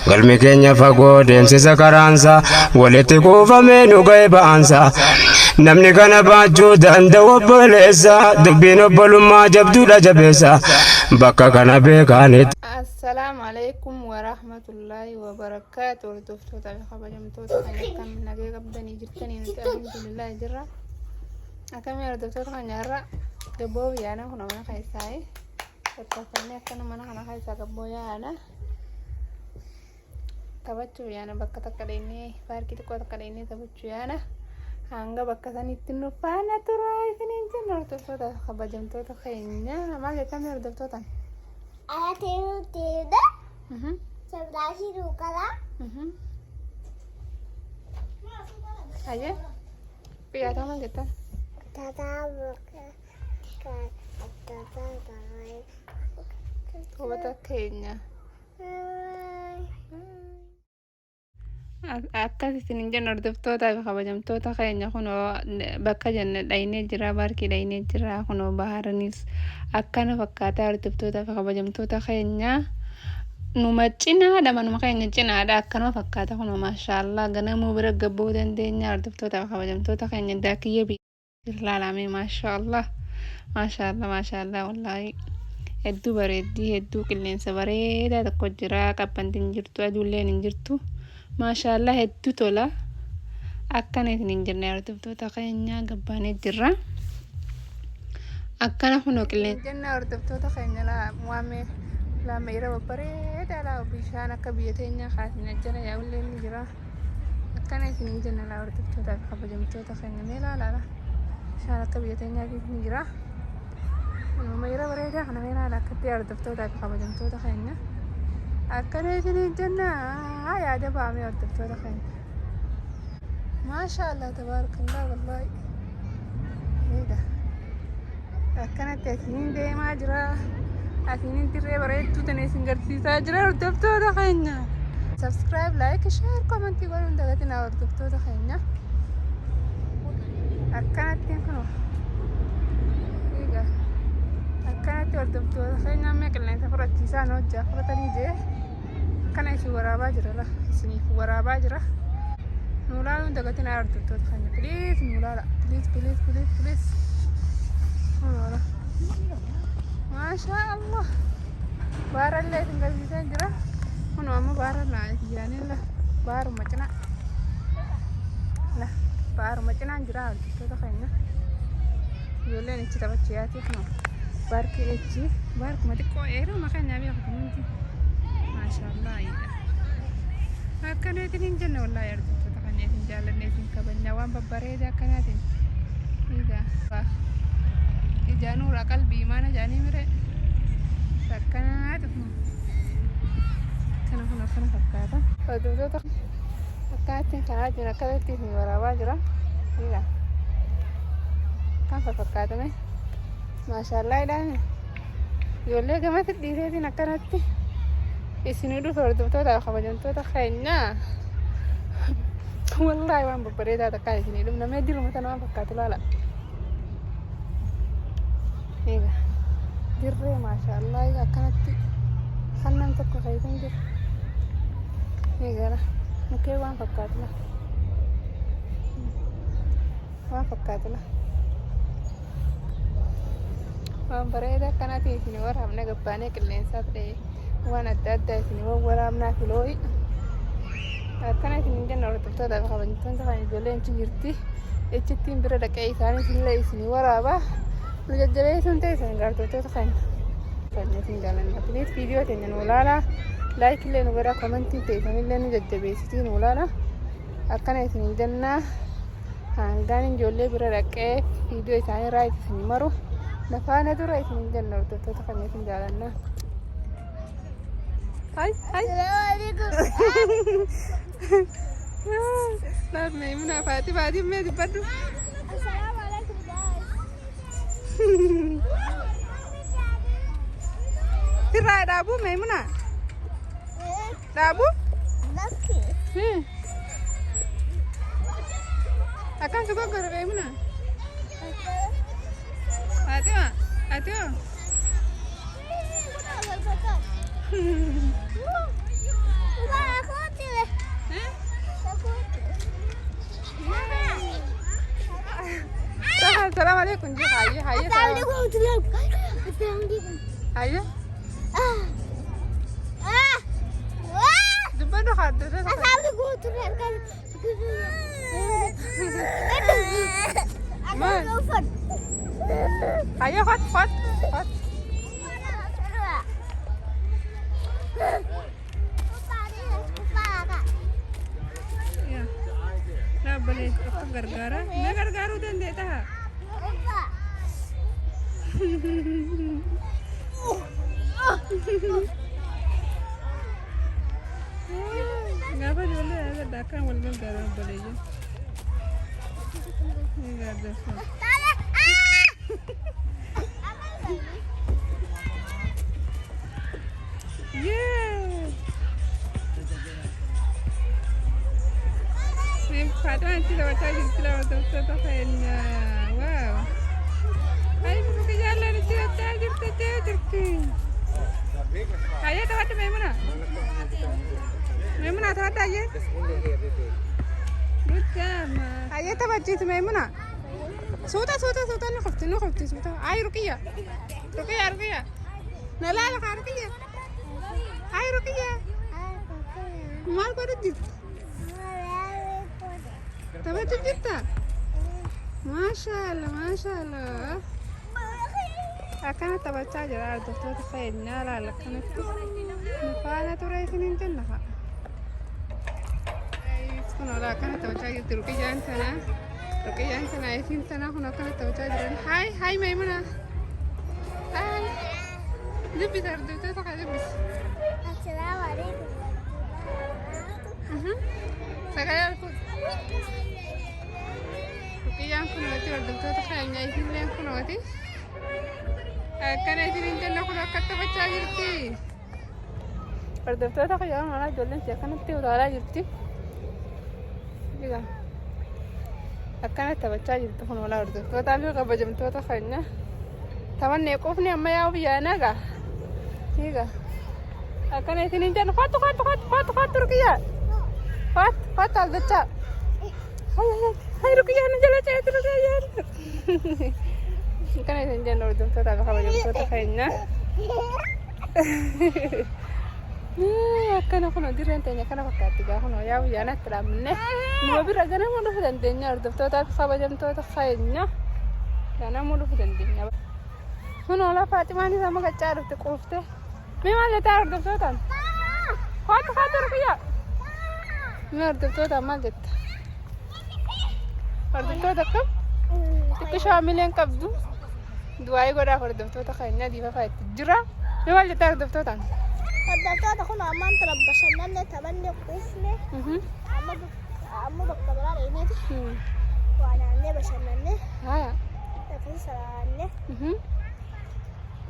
galmi keenya fagoo deemsisa karaansa walitti kuufamee nu ga'e ba'aansa namni kana baachuu danda'u obboleessa dubbiin obbolummaa jabduudha jabeessa bakka kana beekaanitti. Assalaamu alaikum wa rahmatullahi wa barakaatuh. Hordoftoota kabajamtoota kan nagee qabdanii jirtanii nuti alhamdulillah jirra. Akkamii hordoftoota keenyarra gabboo biyyaana kun mana keessaa Taphataanii akkana mana kana keessaa gabboo yaana taphachuu yaana bakka takka deemnee paarkii xiqqoo takka deemnee taphachuu yaana hanga bakka sanitti nu faana turaa isiniin jenna hordoftoota kabajamtoota keenya. Maal jettamee hordoftoota? Ateeruuteedha. Sabdaashii duuqalaa. Ayyee biyyaata maal jettan? Taphata keenya. Akkas isiniin jenna hordoftoota kabajamtoota keenya kunoo bakka jenna dhaynee jira paarkii dhaynee jira kunoo baharaniis akkana fakkaataa hordoftoota kabajamtoota keenya. Numa cinaadha manuma keenya cinaadha akkana fakkaata kunoo maashaallah ganamuu bira gabboo dandeenya hordoftoota kabajamtoota keenya daakiyya ilaalamee maashaallah wallaahi hedduu bareeddii hedduu qilleensa bareedaa tokko jira qabbantiin jirtu aduulleen hin jirtu maashaallah hedduu tola akkana isiniin jenna hordoftoota keenya gabbaanee jirra akkana kunoo qilleensa jenna hordoftoota keenya lama yeroo bareedaa laa bishaan akka biyya teenyaa kaasina jira yaa'ullee ni jira akkana isiniin jenna laa hordoftoota kabajamtoota keenya mee ilaala bishaan akka biyya teenyaa ni jira nama yeroo bareedaa kana mee ilaala akkatti hordoftoota kabajamtoota keenya akkana isiniin jenna yaada baamee hordoftoota keenya maashaallah tabaarakallah wallaahi eega akkanatti asiniin deemaa jira asiniin dirree bareedduu tana isin garsiisaa jira hordoftoota keenya. Subscribe, like, share, comment godhuun dagatinaa hordoftoota keenya akkanatti kunoo eega akkanatti hordoftoota keenya amma qilleensa fudhachiisaan hojjaa fudhatanii jee akkana isin waraabaa jira la isiniif waraabaa jira nu ilaaluun dagatinaa hordoftoota keenya please nu ilaala please kunoola maashaallah baarallee isin garsiisaa jira kunoo amma baaralaa yaanilla baaruma cinaa la baaruma cinaan jira hordoftoota keenya ijoolleen ichi taphachuu yaatee kunoo baarkii ichi baarkuma xiqqoo eeruma keenyaa beekutuminti maashaallah akkana isiniin jenna wallaahi hordoftoota keenya isin jaallanne isin kabajnaa waan babbareedaa akkanaatiin egaa ijaanura qalbii mana jaanii mire akkanaatu kana fakkaata hordoftoota akkanatti kanaa jira akkasitti isin waraabaa jira egaa kan fakkaatame maashaallah idhaame ijoollee gamatti dhiiseetiin akkanatti isinii dhufe hordoftoota kabajamtoota keenya wallaahi waan babbareedaa takkaa isinii dhufna mee diruma tana waan fakkaatu laala eega dirree maashaallah akkanatti hannan tokko keeysan jira eegala mukee waan fakkaatula waan bareeda akkanatti isin waraabna gabbaanee qilleensaa ta'e waan adda addaa isin waraabnaa filooyi akkana isin jenna hordoftoota kabajamtoota kan ijoolleen jirti echittiin bira dhaqee isaanis illee isin waraabaa nu jajjabeessuun ta'e isin hordoftoota kan isin jaallanna please viidiyoo teenya nu ilaalaa like illee nu godhaa commentii ta'e isinillee nu jajjabeessitii nu ilaalaa akkana isin jenna hangaan ijoollee bira dhaqee viidiyoo isaanii irraa isin maru nafaana dura isin jenna hordoftoota kan isin jaallanna. Hai. Laat Maimuna Faati mee dubbadhu. Assalaamu alaikum guys. Sirraa dhaabuu Maimuna? Dhaabuu? Lakki. Akkam si goggora Maimuna? Fatima. السلام عليكم جي هاي هاي السلام عليكم هاي دبنا خد هاي خد خد خد لا بلي غرغره ما غرغره دندتها ngapa dulu ada dakang walbel garam baleje ini garda Nih, Fatma nanti lewat aja, lewat tuh kayaknya, wow. Ayo buka jalan itu tajir. Ayo tawat Maimuna. Maimuna tawat aja. Bukan. Ayo tawat jitu Maimuna. Suta nukhti suta. Ayo Rukiya. Nala Rukiya. Ayo Rukiya. Mal kau ada تبغى جبتها ما شاء الله أكنت تبغى تاجر على الدكتور تخيلنا لا كانت نفعنا ترى سنين جنها تكون ولا كانت تبغى تاجر تروكي جان سنة يسين سنة هنا كانت تبغى تاجر هاي ميمونة هاي لبس الدكتور تخيل لبس السلام عليكم سكايا Rukiyan kunuwati waldabtoota keenyaa isinleen kunuwati akkana isinin jenna kun akkatti taphachaa jirti waldabtoota keenyaa mana ijoolleen si akkanatti utaalaa jirti akkanatti taphachaa jirti kun walaa waldabtootaa fi kabajamtoota keenyaa taphannee qofni amma yaa'u biyyaanaga akkana isinin jenna fattu Rukiyaa fattu aldachaa Hai Rukiya jalan cahaya terus aja. Kan ini jangan orang tua tak kawan orang tua kayaknya. Kan aku nanti rentenya kan aku ketiga aku ya nak teramne. Mau beraja nak mau rentenya orang tua tak kawan orang tua kayaknya. Karena mau rentenya. Mana Fatima ni sama kacar tu kufte. Memang letar orang tua kan. Kau Rukiya. Memang orang tua tak mal det. Hordoftoota akkam xiqqoo shaamileen qabdu du'aayii godhaa hordoftoota keenyaa diimaa itti jira mee maal jettaa hordoftootaan hordoftoota kun ammaan tana bashannanne taphanne quufne amma bakka biraa dheeneeti waa naannee bashannanne haya lafin saraanne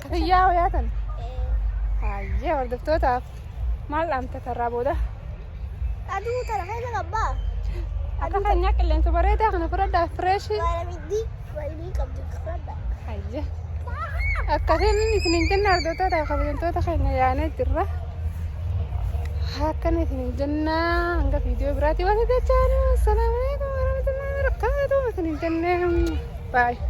katayyaa hoyaatan hayyee hordoftootaaf maal dhaamta tarraa booda aduu tana keessa qabbaa Akka kanya qilleensa bareedaa kana fudhadhaa fireeshii. Walii qabdu fudhadhaa. Hayya. Akkasiin isiniin jenna hordoftoota kabajamtoota keenya yaanee jirra. Akkana isiniin jenna hanga viidiyoo biraatti waan hojjechaa jirru. Assalaamu alaikum warahmatullahi wabarakatuh. Isiniin jennee baay'ee.